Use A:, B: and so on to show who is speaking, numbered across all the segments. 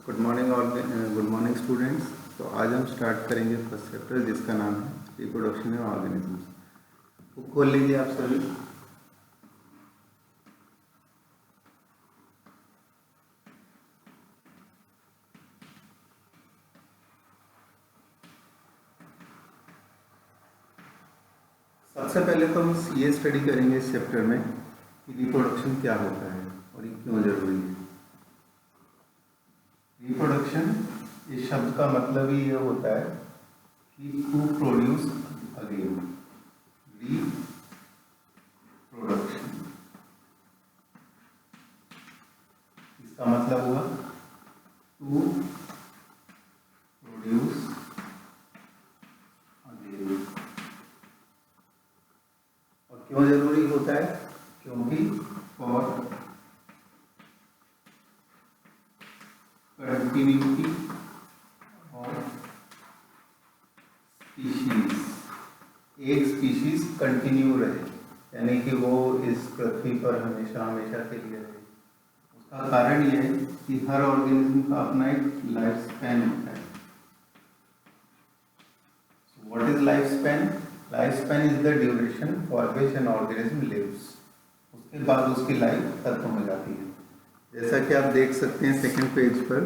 A: Good morning students. तो आज हम स्टार्ट करेंगे फर्स्ट चैप्टर जिसका नाम है रिप्रोडक्शन इन ऑर्गेनिजम्स। बुक खोल लीजिए आप सभी। सबसे पहले तो हम ये स्टडी करेंगे इस चैप्टर में कि रिप्रोडक्शन क्या होता है और ये क्यों जरूरी है। रिप्रोडक्शन इस शब्द का मतलब ही ये होता है कि टू प्रोड्यूस अगेन, रिप्रोडक्शन। इसका मतलब हुआ टू प्रोड्यूस अगेन। और क्यों जरूरी होता है? क्योंकि फॉर कंटिन्यूटी ऑफ स्पीशीज, एक स्पीशीज कंटिन्यू रहे, यानी कि वो इस पृथ्वी पर हमेशा हमेशा के लिए रहे। उसका कारण यह है कि हर ऑर्गेनिज्म का अपना एक लाइफ स्पैन होता है। What is life span? Life span is the duration for which an organism lives. उसके बाद उसकी लाइफ खत्म हो जाती है। जैसा कि आप देख सकते हैं सेकंड पेज पर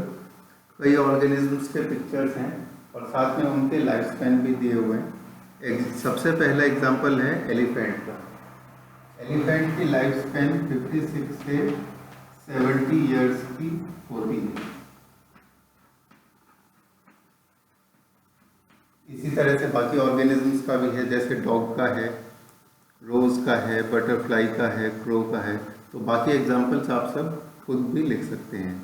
A: कई ऑर्गेनिजम्स के पिक्चर्स हैं और साथ में उनके लाइफ स्पैन भी दिए हुए हैं। सबसे पहला एग्जांपल है एलिफेंट का। एलिफेंट की लाइफ स्पैन 56 से 70 इयर्स की होती है। इसी तरह से बाकी ऑर्गेनिजम्स का भी है, जैसे डॉग का है, रोज का है, बटरफ्लाई का है, क्रो का है। तो बाकी एग्जांपल्स आप सब खुद भी लिख सकते हैं।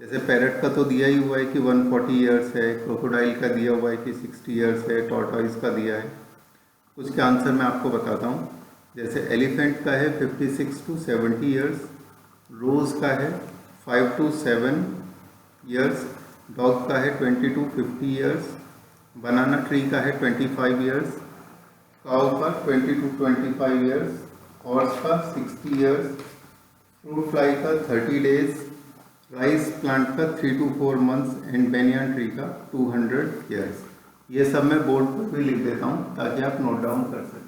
A: जैसे पैरट का तो दिया ही हुआ है कि 140 इयर्स है, क्रोकोडाइल का दिया हुआ है कि 60 इयर्स है, टॉर्टॉइस का दिया है। कुछ के आंसर मैं आपको बताता हूँ। जैसे एलिफेंट का है 56 टू 70 इयर्स, रोज का है 5 टू 7 इयर्स, डॉग का है 20 टू 50 इयर्स, बनाना ट्री का है 25 इयर्स, काउ का 20 टू 25 इयर्स, हॉर्स का 60 इयर्स, फ्रूट फ्लाई का 30 डेज, राइस प्लांट का 3 to 4 months and banyan tree का 200 इयर्स। ये सब मैं बोर्ड पर भी लिख देता हूँ ताकि आप नोट डाउन कर सकें।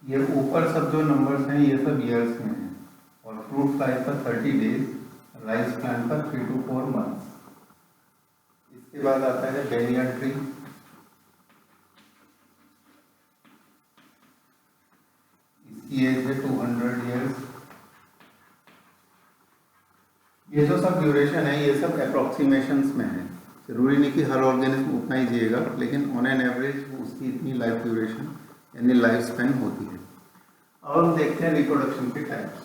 A: ये ऊपर सब जो नंबर्स हैं ये सब ईयर्स में हैं और फ्रूट फ्लाई का 30 डेज, राइस प्लांट का 3 टू 4 मंथ्स। इसके बाद आता है बेनियन ट्री। इसकी एज है 200 इयर्स। ये जो सब ड्यूरेशन है ये सब अप्रोक्सीमेशंस में है। जरूरी नहीं कि हर ऑर्गेनिज्म उतना ही जिएगा, लेकिन ऑन एन एवरेज उसकी इतनी लाइफ ड्यूरेशन यानी लाइफ स्पैन होती है। अब हम देखते हैं रिप्रोडक्शन के टाइप्स।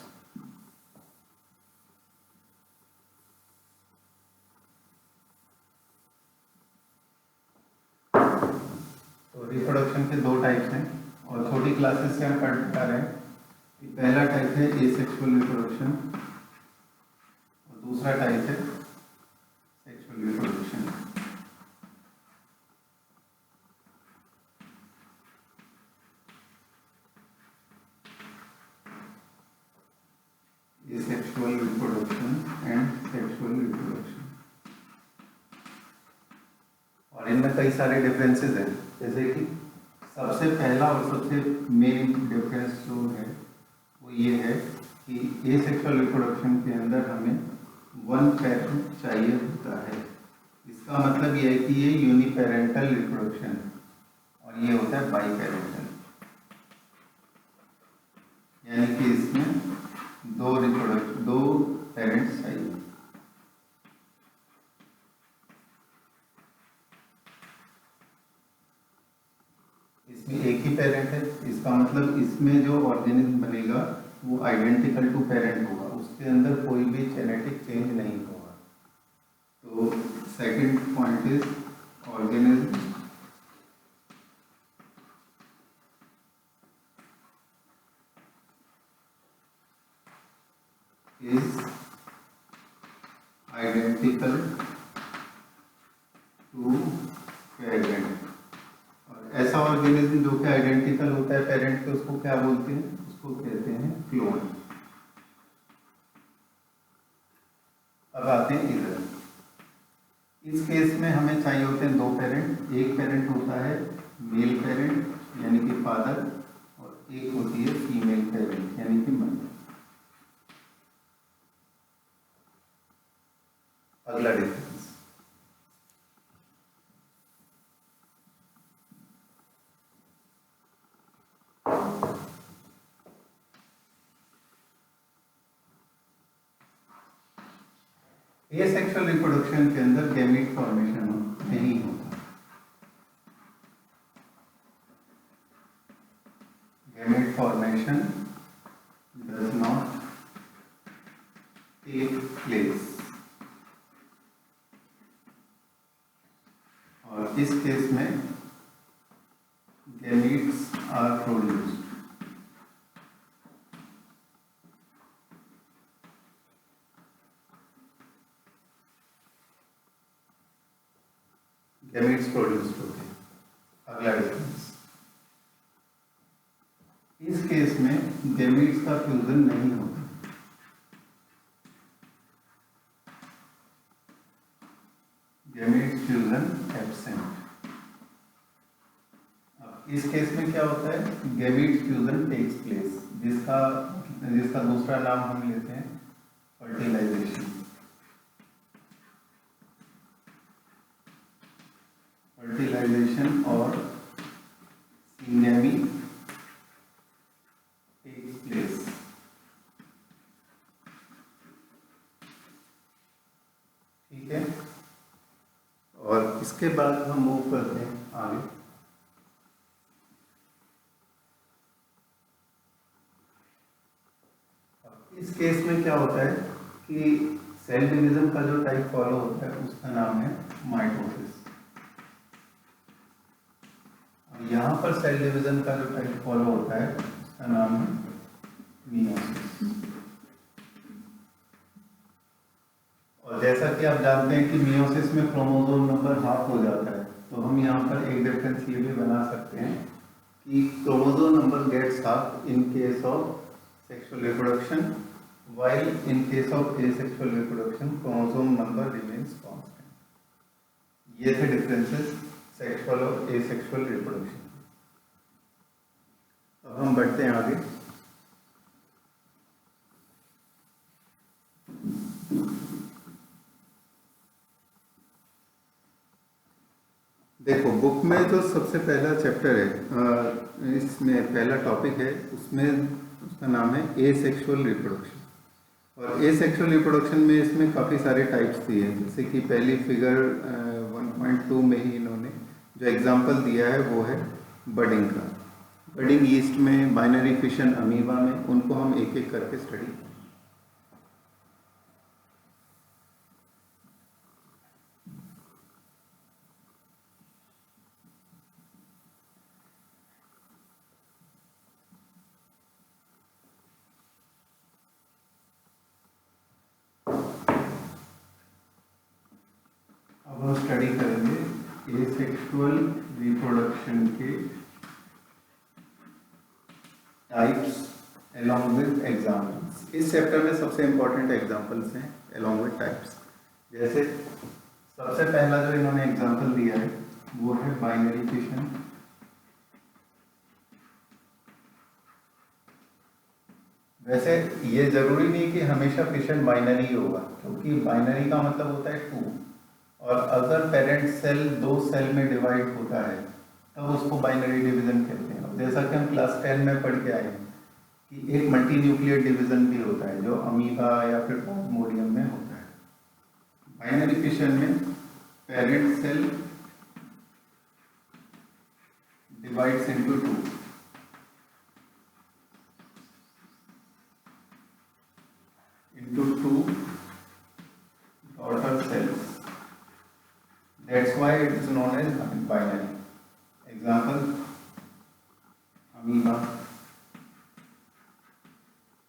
A: तो रिप्रोडक्शन के दो टाइप्स हैं और छोटी क्लासेस से हम पढ़ रहे हैं। पहला टाइप है एसेक्सुअल रिप्रोडक्शन और दूसरा टाइप है sexual reproduction. Asexual reproduction and sexual reproduction. और इनमें कई सारे डिफरेंसेस हैं। जैसे कि सबसे पहला और सबसे मेन डिफरेंस जो है वो ये है कि एसेक्सुअल रिप्रोडक्शन के अंदर हमें वन पेरेंट चाहिए होता है। इसका मतलब ये है कि ये यूनिपेरेंटल रिप्रोडक्शन और ये होता है बाई पेरेंटल, यानी कि इसमें दो पेरेंट्स चाहिए। इसमें एक ही पेरेंट है, इसका मतलब इसमें जो ऑर्गेनिज्म बनेगा वो आइडेंटिकल टू पेरेंट होगा, उसके अंदर कोई भी जेनेटिक चेंज नहीं होगा। तो second point is organism is identical to parent. और ऐसा ऑर्गेनिज्म जो कि आइडेंटिकल होता है पेरेंट के, उसको क्या बोलते हैं? उसको कहते हैं क्लोन। अब आते हैं इधर। इस केस में हमें चाहिए होते हैं दो पेरेंट। एक पेरेंट होता है मेल पेरेंट यानी कि फादर, और एक होती है फीमेल पेरेंट यानी कि मदर। अगला डिफरेंस, एसेक्सुअल रिप्रोडक्शन के अंदर गैमीट फॉर्मेशन नहीं होता। Gamete formation does not take place. और इस केस में gametes are produced. Gametes produced होते हैं। अगला डिफरेंस, इस केस में गैमीट्स का फ्यूजन नहीं होता। Gametes fusion absent. अब इस केस में क्या होता है? गैमीट्स फ्यूजन टेक्स प्लेस, जिसका दूसरा नाम हम लेते हैं फर्टिलाइजेशन। फर्टिलाइजेशन और सिंगेमी टेक्स प्लेस। ठीक है, और इसके बाद हम मूव करते हैं आगे। इस केस में क्या होता है कि सेल डिवीजन का जो टाइप फॉलो होता है उसका नाम है माइटोसिस। यहाँ पर सेल डिवीजन का जो टाइप फॉलो होता है उसका नाम है मियोसिस। और जैसा कि आप जानते हैं कि मियोसिस में क्रोमोसोम नंबर हाफ हो जाता है, तो हम यहाँ पर एक डिफरेंस ये भी बना सकते हैं कि chromosome number gets half in case of sexual reproduction, while in case of asexual reproduction chromosome number remains constant. ये थे डिफरेंसेस सेक्सुअल और एसेक्सुअल रिप्रोडक्शन। अब हम बढ़ते हैं आगे। देखो, बुक में जो सबसे पहला चैप्टर है, इसमें पहला टॉपिक है, उसमें उसका नाम है एसेक्सुअल रिप्रोडक्शन। और एसेक्सुअल रिप्रोडक्शन में इसमें काफ़ी सारे टाइप्स दिए हैं। जैसे कि पहली फिगर 1.2 में ही इन्होंने जो एग्जांपल दिया है वो है बडिंग का। बडिंग यीस्ट में, बाइनरी फिशन अमीबा में, उनको हम एक एक करके स्टडी। अब हम स्टडी करेंगे एसेक्सुअल रिप्रोडक्शन के टाइप्स along with एग्जाम्पल्स। इस चैप्टर में सबसे इम्पोर्टेंट एग्जाम्पल्स हैं along with टाइप्स। जैसे सबसे पहला जो इन्होंने एग्जाम्पल दिया है वो है बाइनरी फिशन। वैसे ये जरूरी नहीं कि हमेशा फिशन बाइनरी होगा, क्योंकि बाइनरी का मतलब होता है 2, और अगर पेरेंट सेल 2 सेल में डिवाइड होता है तब उसको बाइनरी डिवीजन कहते हैं। अब जैसा कि हम क्लास 10 में पढ़ के आए कि एक मल्टी न्यूक्लियर डिवीजन भी होता है जो अमीबा या फिर प्लाज्मोडियम में होता है। बाइनरी फिशन में parent cell divides into 2 daughter cells. That's why it is known as binary. Example: amoeba,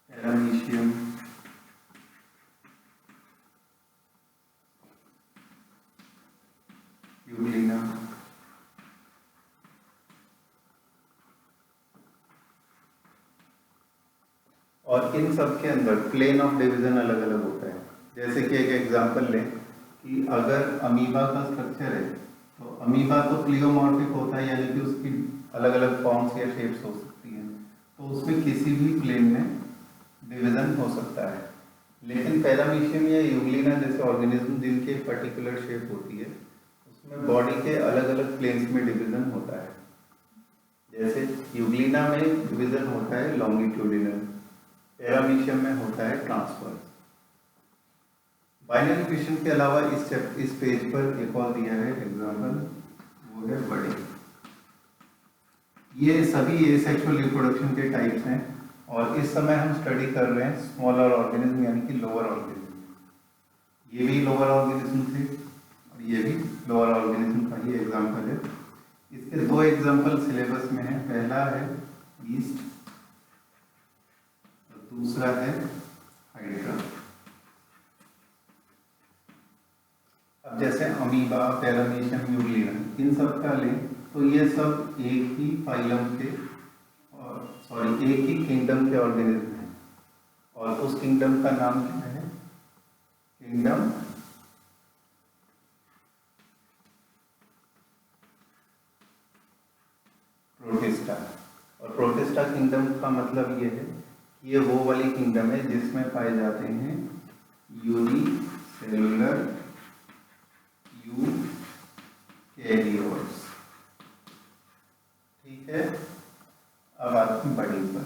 A: paramecium, euglena. और इन सब के अंदर प्लेन ऑफ डिवीजन अलग अलग होता है। जैसे कि एक एग्जांपल लें कि अगर अमीबा का स्ट्रक्चर है तो अमीबा तो प्लियोमॉर्फिक होता है, यानी कि उसकी अलग अलग फॉर्म्स या शेप्स हो सकती हैं, तो उसमें किसी भी प्लेन में डिवीजन हो सकता है। लेकिन पैरामीशियम या यूग्लिना जैसे ऑर्गेनिज्म जिनकी एक पर्टिकुलर शेप होती है, उसमें बॉडी के अलग अलग प्लेन्स में डिवीजन होता है। जैसे यूग्लिना में डिवीजन होता है लॉन्गिट्यूडिनल, पैरामीशियम में होता है ट्रांसवर्स। बाइनरी फिशन के अलावा इस पेज पर एक और दिया है एग्जांपल, वो है बडिंग। ये सभी एसेक्सुअल रिप्रोडक्शन के टाइप्स हैं और इस समय हम स्टडी कर रहे हैं स्मॉलर ऑर्गेनिज्म यानी कि लोअर ऑर्गेनिज्म। ये भी लोअर ऑर्गेनिज्म थे और ये भी लोअर ऑर्गेनिज्म का ही एग्जांपल है। इसके 2 एग्जांपल सिलेबस में है। पहला है ईस्ट, दूसरा है हाइड्रा। अब जैसे अमीबा, पैरामीशियम, यूग्लिना, इन सब का लें तो ये सब एक ही फाइलम के और एक ही किंगडम के ऑर्गेनिज्म हैं, और उस किंगडम का नाम क्या है? Kingdom protista. और प्रोटिस्टा किंगडम का मतलब ये है कि ये वो वाली किंगडम है जिसमें पाए जाते हैं यूनिसेलुलर यूकैरियोट्स। ठीक है, अब आते हैं बडिंग पर।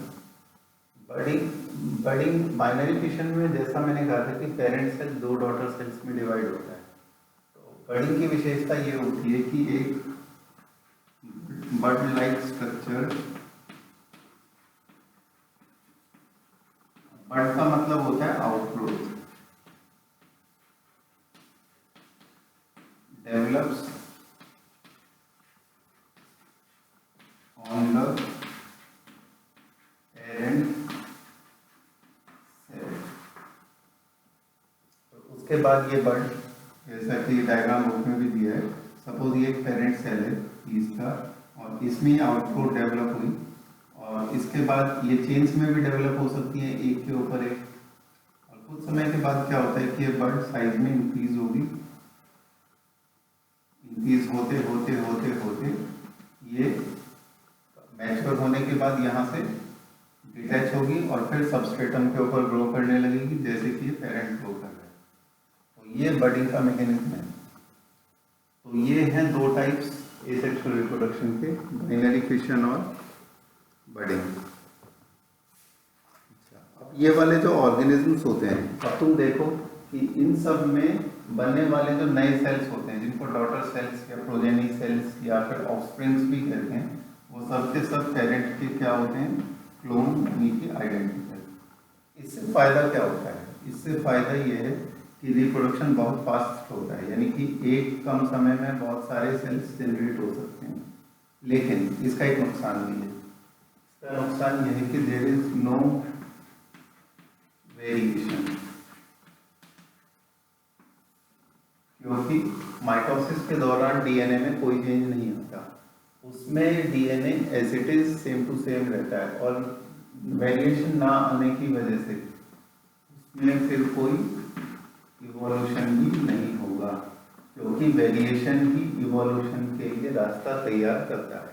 A: बडिंग बाइनरी फिशन में जैसा मैंने कहा था कि पेरेंट सेल 2 डॉटर सेल्स में डिवाइड होता है, तो बडिंग की विशेषता ये होती है कि एक बड लाइक स्ट्रक्चर, बड का मतलब होता है outgrowth, develops on the parent cell. तो उसके बाद ये बड, जैसा कि डायग्राम बुक में भी दिया है, सपोज ये एक पेरेंट सेल है इसका, और इसमें आउटग्रोथ डेवलप हुई, और इसके बाद ये चेन्स में भी डेवलप हो सकती है एक के ऊपर एक, और कुछ समय के बाद क्या होता है कि ये बर्ड साइज में इंक्रीज होगी, इंक्रीज होते होते होते होते ये मैच्योर होने के बाद यहाँ से डिटैच होगी और फिर सबस्ट्रेटम के ऊपर ग्रो करने लगेगी, जैसे कि ये पेरेंट ग्रो कर रहा है। तो ये बडिंग का मैकेनिज्म है। तो ये हैं 2 टाइप्स एसेक्सुअल रिप्रोडक्शन के, बाइनरी फिशन और बडिंग। अब ये वाले जो ऑर्गेनिजम्स होते हैं, अब तुम देखो कि इन सब में बनने वाले जो नए सेल्स होते हैं जिनको डॉटर सेल्स या प्रोजेनी सेल्स या फिर ऑफस्प्रिंग्स भी कहते हैं, वो सब के सब पेरेंट के क्या होते हैं? क्लोन यानी कि आइडेंटिकल। इससे फायदा क्या होता है? इससे फायदा ये है कि रिप्रोडक्शन बहुत फास्ट होता है, यानी कि एक कम समय में बहुत सारे सेल्स जनरेट हो सकते हैं। लेकिन इसका एक नुकसान भी है। इसका नुकसान यह है कि देयर इज नो वेरिएशन, क्योंकि माइटोसिस के दौरान डीएनए में कोई चेंज नहीं होता, उसमें DNA as it is same to same रहता है, और वेरिएशन ना आने की वजह से उसमें फिर कोई इवोल्यूशन भी नहीं होगा। जो कि वेरिएशन की इवोल्यूशन के लिए रास्ता तैयार करता है।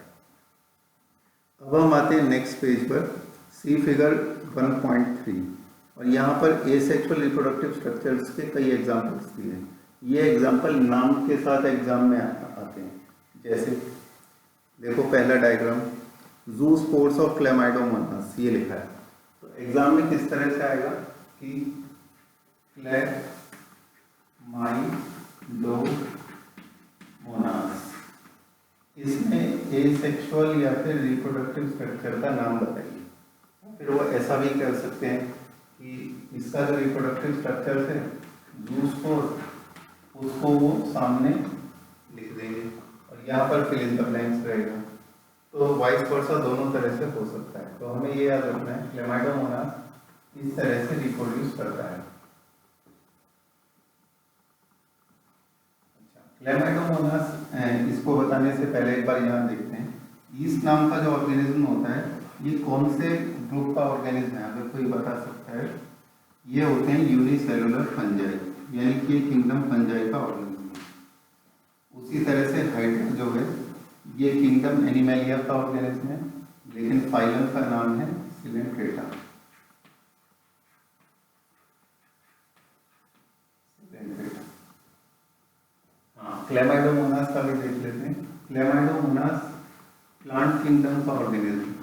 A: अब हम आते हैं नेक्स्ट पेज पर, सी फिगर 1.3, और यहाँ पर एसेक्सुअल रिप्रोडक्टिव स्ट्रक्चर्स के कई एग्जाम्पल्स दिए हैं। ये एग्जाम्पल नाम के साथ एग्जाम में आते हैं। जैसे देखो पहला डायग्राम, जू स्पोर्स ऑफ क्लेमाइडोमोनास, ये लिखा है। तो एग्जाम में किस तरह से आएगा कि क्लेमाइडोमोनास, इसमें एसेक्सुअल या फिर रिप्रोडक्टिव स्ट्रक्चर का नाम बताइए। फिर वो ऐसा भी कर सकते हैं कि इसका जो रिप्रोडक्टिव स्ट्रक्चर है जू स्पोर, उसको वो सामने लिख देंगे और यहाँ पर फिल इन द ब्लैंक्स रहेगा। तो वाइस वर्सा दोनों तरह से हो सकता है। तो हमें ये याद रखना है क्लेमाइडोमोनास इस तरह से रिप्रोड्यूस करता है। अच्छा, क्लेमाइडोमोनास इसको बताने से पहले एक बार यहाँ देखते हैं, ईस्ट नाम का जो ऑर्गेनिज्म होता है ये कौन से ग्रुप का ऑर्गेनिज्म है, अगर कोई बता सकता है। ये होते हैं यूनिसेलुलर फंजाई, यानी कि किंगडम फंजाई का ऑर्गेनिज्म है। उसी तरह से हाइड्रा जो है ये किंगडम एनिमेलिया का ऑर्गेनिज्म है, लेकिन फाइलम का नाम है सिलेंट्रेटा। हाँ, क्लेमाइडोमोनास का भी देख लेते हैं। क्लेमाइडोमोनास प्लांट किंगडम का ऑर्गेनिज्म,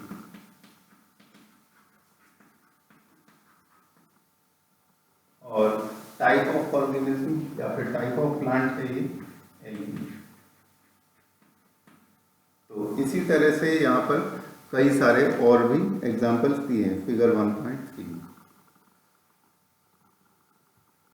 A: और टाइप ऑफ ऑर्गेनिज्म या फिर टाइप ऑफ प्लांट है ये एलियन। तो इसी तरह से यहाँ पर कई सारे और भी एग्जाम्पल्स दिए हैं फिगर 1.3।